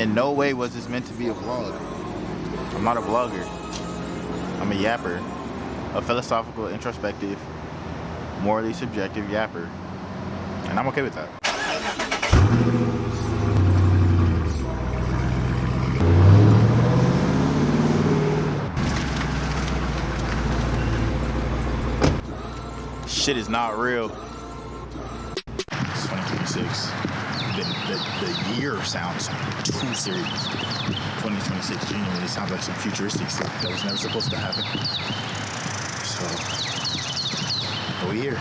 In no way was this meant to be a vlog. I'm not a vlogger. I'm a yapper. A philosophical, introspective, morally subjective yapper. And I'm okay with that. Shit is not real. It's 2026. The year sounds too serious. 2026 genuinely sounds like some futuristic stuff that was never supposed to happen. So, we here.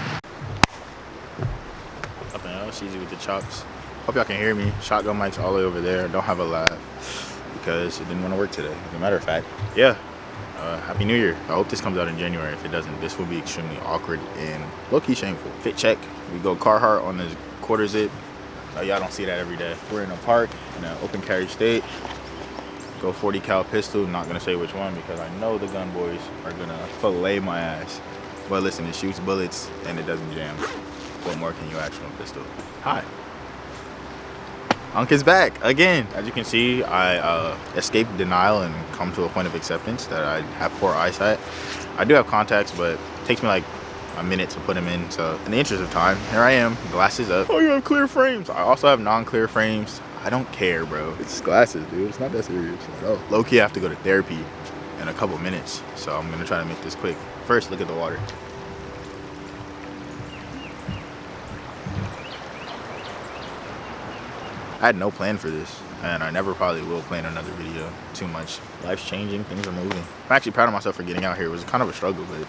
Up and out, Sheezy with the chops. Hope y'all can hear me. Shotgun mic's all the way over there. Don't have a lab because it didn't want to work today. As a matter of fact, yeah. Happy New Year. I hope this comes out in January. If it doesn't, this will be extremely awkward and low-key shameful. Fit check. We go Carhartt on the quarter zip. Y'all don't see that every day. We're in a park in an open carry state. Go 40 cal pistol. Not gonna say which one because I know the gun boys are gonna fillet my ass. But listen, it shoots bullets and it doesn't jam. What more can you ask from a pistol? Hi. Unc is back again. As you can see, I escaped denial and come to a point of acceptance that I have poor eyesight. I do have contacts, but it takes me like a minute to put them in. So in the interest of time, here I am, glasses up. Oh, you have clear frames. I also have non-clear frames. I don't care, bro. It's glasses, dude. It's not that serious at all. Low-key, I have to go to therapy in a couple minutes. So I'm gonna try to make this quick. First, look at the water. I had no plan for this, and I never probably will plan another video too much. Life's changing, things are moving. I'm actually proud of myself for getting out here. It was kind of a struggle, but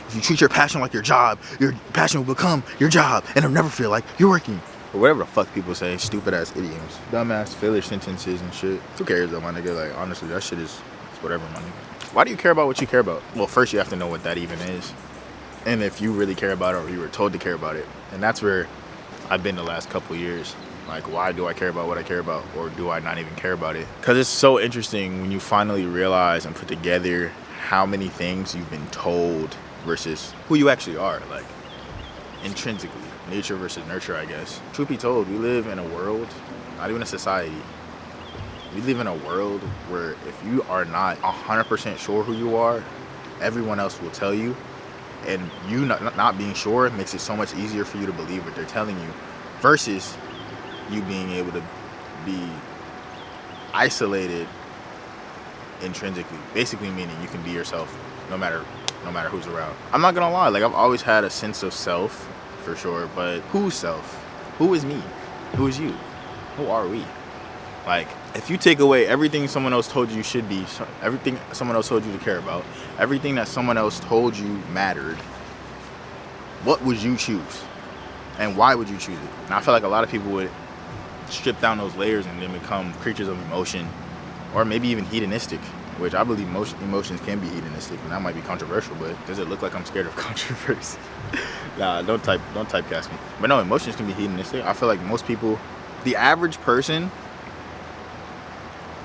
if you treat your passion like your job, your passion will become your job, and it'll never feel like you're working. Or whatever the fuck people say, stupid ass idioms. Dumbass filler sentences and shit. Who cares though, my nigga? Like, honestly, that shit is whatever, my nigga. Why do you care about what you care about? Well, first you have to know what that even is. And if you really care about it or you were told to care about it. And that's where I've been the last couple years. Like, why do I care about what I care about, or do I not even care about it? Because it's so interesting when you finally realize and put together how many things you've been told versus who you actually are, like intrinsically. Nature versus nurture, I guess. Truth be told, we live in a world, not even a society. We live in a world where if you are not 100% sure who you are, everyone else will tell you. And you not being sure makes it so much easier for you to believe what they're telling you versus you being able to be isolated intrinsically. Basically meaning you can be yourself no matter who's around. I'm not gonna lie, like I've always had a sense of self for sure, but whose self? Who is me? Who is you? Who are we? Like, if you take away everything someone else told you should be, everything someone else told you to care about, everything that someone else told you mattered, what would you choose? And why would you choose it? And I feel like a lot of people would strip down those layers and then become creatures of emotion, or maybe even hedonistic, which I believe most emotions can be hedonistic, and that might be controversial, but does it look like I'm scared of controversy? Nah, don't typecast me. But no, emotions can be hedonistic. I feel like most people, the average person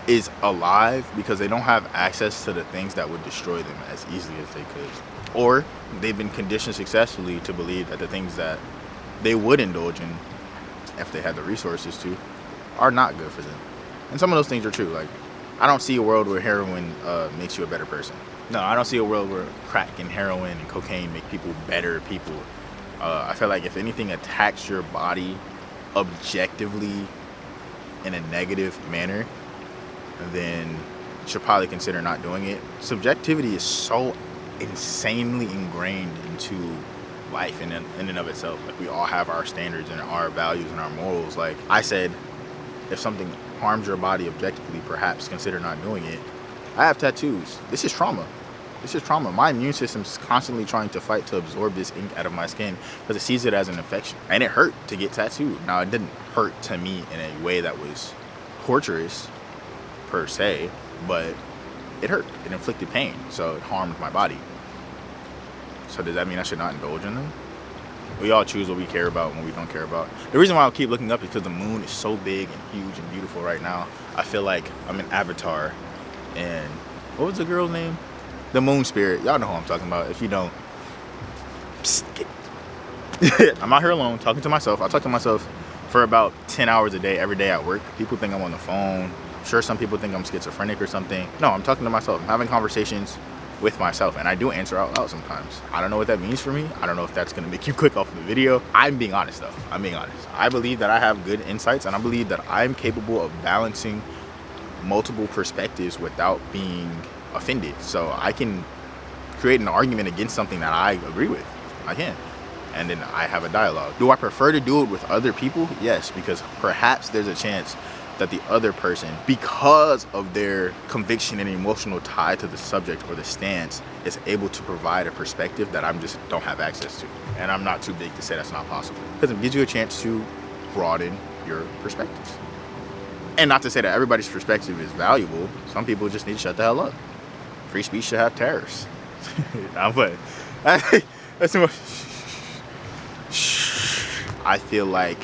is alive because they don't have access to the things that would destroy them as easily as they could. Or they've been conditioned successfully to believe that the things that they would indulge in, if they had the resources to, are not good for them. And some of those things are true. Like, I don't see a world where heroin makes you a better person. No, I don't see a world where crack and heroin and cocaine make people better people. I feel like if anything attacks your body objectively in a negative manner, then you should probably consider not doing it. Subjectivity is so insanely ingrained into life in and of itself. Like, we all have our standards and our values and our morals. Like I said, if something harms your body objectively, perhaps consider not doing it. I have tattoos. This is trauma. This is trauma. My immune system's constantly trying to fight to absorb this ink out of my skin because it sees it as an infection. And it hurt to get tattooed. Now, it didn't hurt to me in a way that was torturous per se, but it hurt. It inflicted pain, so it harmed my body. So does that mean I should not indulge in them? We all choose what we care about and what we don't care about. The reason why I'll keep looking up is because the moon is so big and huge and beautiful right now. I feel like I'm an avatar. And what was the girl's name? The moon spirit. Y'all know who I'm talking about. If you don't, psst, I'm out here alone talking to myself. I talk to myself for about 10 hours a day, every day at work. People think I'm on the phone. Sure, some people think I'm schizophrenic or something. No, I'm talking to myself. I'm having conversations with myself, and I do answer out loud sometimes. I don't know what that means for me. I don't know if that's gonna make you click off of the video. I'm being honest though. I'm being honest. I believe that I have good insights, and I believe that I'm capable of balancing multiple perspectives without being offended. So I can create an argument against something that I agree with. I can. And then I have a dialogue. Do I prefer to do it with other people? Yes, because perhaps there's a chance that the other person, because of their conviction and emotional tie to the subject or the stance, is able to provide a perspective that I'm just don't have access to. And I'm not too big to say that's not possible, because it gives you a chance to broaden your perspectives. And not to say that everybody's perspective is valuable. Some people just need to shut the hell up. Free speech should have terrorists. I'm playing. That's too much. I feel like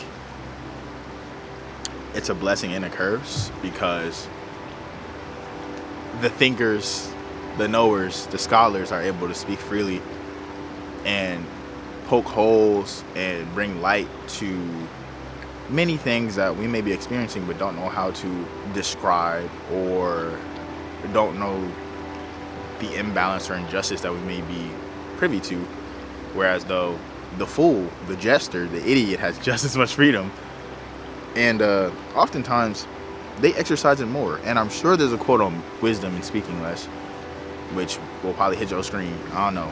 it's a blessing and a curse, because the thinkers, the knowers, the scholars are able to speak freely and poke holes and bring light to many things that we may be experiencing but don't know how to describe, or don't know the imbalance or injustice that we may be privy to. Whereas though the fool, the jester, the idiot has just as much freedom, and oftentimes they exercise it more. And I'm sure there's a quote on wisdom and speaking less, which will probably hit your screen. I don't know.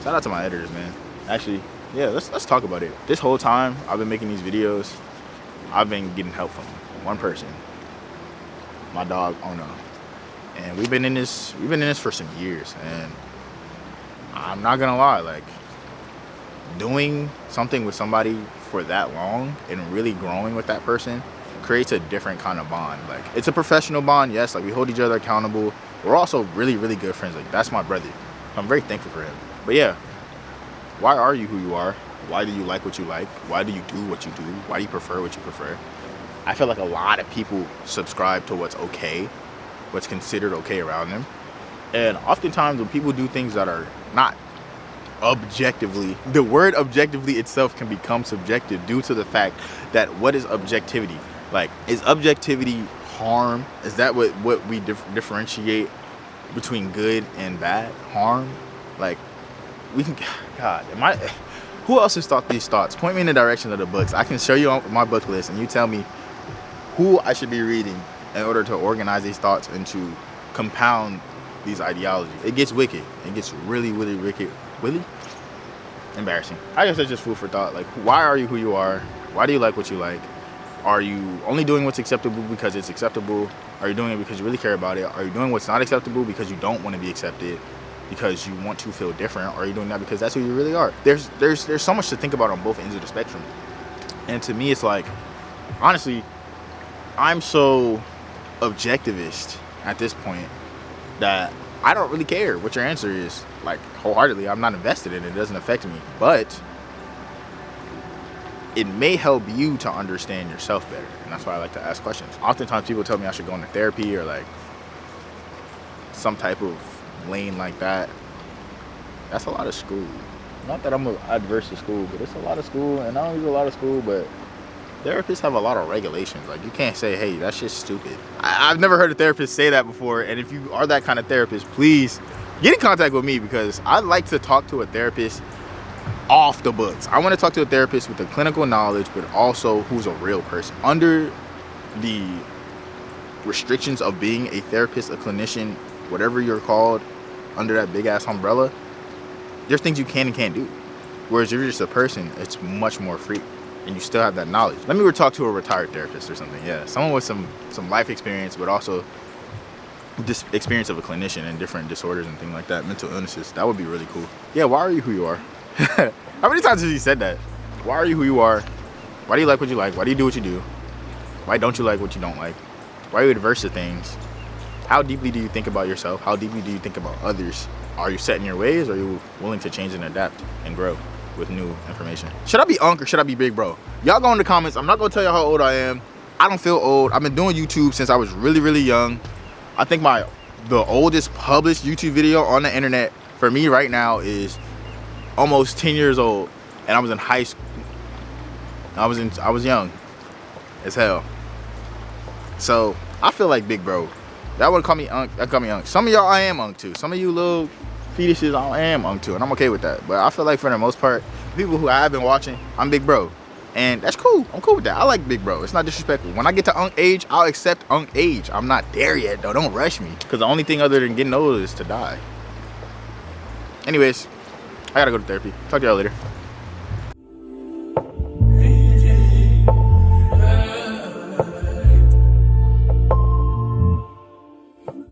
Shout out to my editors, man. Actually, yeah, let's talk about it. This whole time I've been making these videos, I've been getting help from one person, my dog Ono, and we've been in this for some years. And I'm not gonna lie, like, doing something with somebody for that long and really growing with that person creates a different kind of bond. Like, it's a professional bond, yes, like we hold each other accountable. We're also really, really good friends. Like, that's my brother. I'm very thankful for him. But yeah, why are you who you are? Why do you like what you like? Why do you do what you do? Why do you prefer what you prefer? I feel like a lot of people subscribe to what's okay, what's considered okay around them. And oftentimes when people do things that are not objectively, the word objectively itself can become subjective due to the fact that what is objectivity? Like, is objectivity harm? Is that what we differentiate between good and bad? Harm? Like, we can, God, who else has thought these thoughts? Point me in the direction of the books. I can show you my book list and you tell me who I should be reading in order to organize these thoughts and to compound these ideologies. It gets wicked. It gets really, really wicked. Really? Embarrassing. I guess that's just food for thought. Like, why are you who you are? Why do you like what you like? Are you only doing what's acceptable because it's acceptable? Are you doing it because you really care about it? Are you doing what's not acceptable because you don't want to be accepted, because you want to feel different? Or are you doing that because that's who you really are? There's so much to think about on both ends of the spectrum. And to me, it's like, honestly, I'm so objectivist at this point that I don't really care what your answer is. Like, wholeheartedly, I'm not invested in it. It doesn't affect me. But it may help you to understand yourself better. And that's why I like to ask questions. Oftentimes people tell me I should go into therapy or like some type of lane like that. That's a lot of school. Not that I'm adverse to school, but it's a lot of school. And I don't use a lot of school, but therapists have a lot of regulations. Like, you can't say, hey, that's just stupid. I've never heard a therapist say that before. And if you are that kind of therapist, please get in contact with me, because I'd like to talk to a therapist off the books. I want to talk to a therapist with the clinical knowledge, but also who's a real person. Under the restrictions of being a therapist, a clinician, whatever you're called, under that big ass umbrella, there's things you can and can't do. Whereas if you're just a person, it's much more free. And you still have that knowledge. Let me talk to a retired therapist or something. Yeah, someone with some life experience, but also this experience of a clinician and different disorders and things like that, mental illnesses. That would be really cool. Yeah, why are you who you are? How many times has he said that? Why are you who you are? Why do you like what you like? Why do you do what you do? Why don't you like what you don't like? Why are you adverse to things? How deeply do you think about yourself? How deeply do you think about others? Are you set in your ways, or are you willing to change and adapt and grow with new information? Should I be Unc or should I be Big Bro? Y'all go in the comments. I'm not gonna tell you how old I am. I don't feel old. I've been doing YouTube since I was really, really young. I think the oldest published YouTube video on the internet for me right now is almost 10 years old, and I was in high school. I was young. as hell. So I feel like big bro. Y'all wanna call me Unc, I call me Unc. Some of y'all I am Unc too. Some of you little fetuses I am Unc too, and I'm okay with that. But I feel like for the most part, people who I have been watching, I'm big bro. And that's cool. I'm cool with that. I like big bro. It's not disrespectful. When I get to Unc age, I'll accept Unc age. I'm not there yet though. Don't rush me. Cause the only thing other than getting old is to die. Anyways, I gotta go to therapy. Talk to y'all later.